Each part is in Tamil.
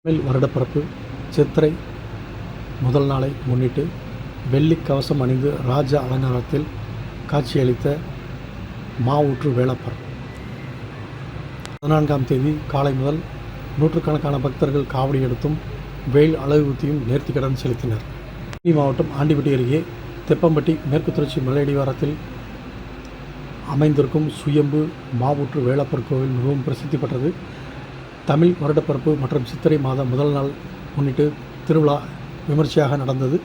தமிழ் வருடப்பிறப்பு சித்திரை முதல் நாளை முன்னிட்டு வெள்ளி கவசம் அணிந்து ராஜ அலங்காரத்தில் காட்சியளித்த மாவூற்று வேலப்பர் 14ஆம் தேதி காலை முதல் நூற்றுக்கணக்கான பக்தர்கள் காவடி எடுத்தும் வேல் அலகு குத்தியும் நேர்த்திக்கடன் செலுத்தினர். தேனி மாவட்டம் ஆண்டிப்பட்டி அருகே தெப்பம்பட்டி மேற்கு தொடர்ச்சி மலையடிவாரத்தில் அமைந்திருக்கும் சுயம்பு மாவூற்று வேலப்பர் கோவில் மிகவும் பிரசித்தி பெற்றது. தமிழ் வருடப்பிறப்பு மற்றும் சித்திரை மாதம் முதல் நாள் முன்னிட்டு திருவிழா விமர்சையாக நடந்தது.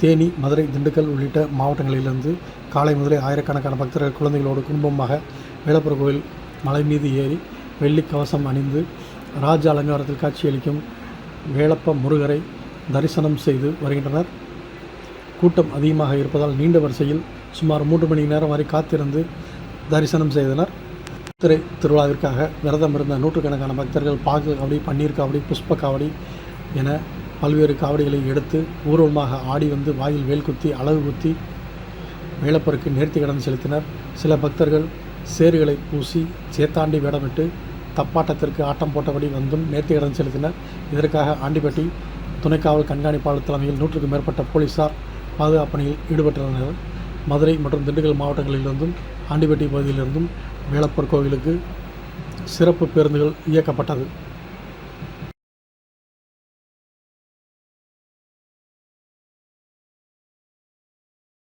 தேனி, மதுரை, திண்டுக்கல் உள்ளிட்ட மாவட்டங்களிலிருந்து காலை முதலே ஆயிரக்கணக்கான பக்தர்கள் குழந்தைகளோடு குடும்பமாக வேலப்பர் கோவில் மலை மீது ஏறி வெள்ளி கவசம் அணிந்து ராஜ அலங்காரத்தில் காட்சியளிக்கும் வேலப்ப முருகரை தரிசனம் செய்து வருகின்றனர். கூட்டம் அதிகமாக இருப்பதால் நீண்ட வரிசையில் சுமார் 3 மணி நேரம் வரை காத்திருந்து தரிசனம் செய்தனர். சித்திரை திருவிழாவிற்காக விரதம் இருந்த நூற்றுக்கணக்கான பக்தர்கள் பாகு காவடி, பன்னீர் காவடி, புஷ்ப காவடி என பல்வேறு காவடிகளை எடுத்து ஊர்வலமாக ஆடி வந்து வாயில் வேல் குத்தி அலகு குத்தி வேலப்பருக்கு நேர்த்திக்கடன் செலுத்தினர். சில பக்தர்கள் சேறுகளை பூசி சேத்தாண்டி வேடமிட்டு தப்பாட்டத்திற்கு ஆட்டம் போட்டபடி வந்தும் நேர்த்திக்கடன் செலுத்தினர். இதற்காக ஆண்டிப்பட்டி துணைக்காவல் கண்காணிப்பாளர் தலைமையில் 100க்கும் மேற்பட்ட போலீசார் பாதுகாப்பு பணியில் ஈடுபட்டுள்ளனர். மதுரை மற்றும் திண்டுக்கல் மாவட்டங்களிலிருந்தும் ஆண்டிப்பட்டி பகுதியிலிருந்தும் வேலப்பர் கோவிலுக்கு சிறப்பு பேருந்துகள் இயக்கப்பட்டது.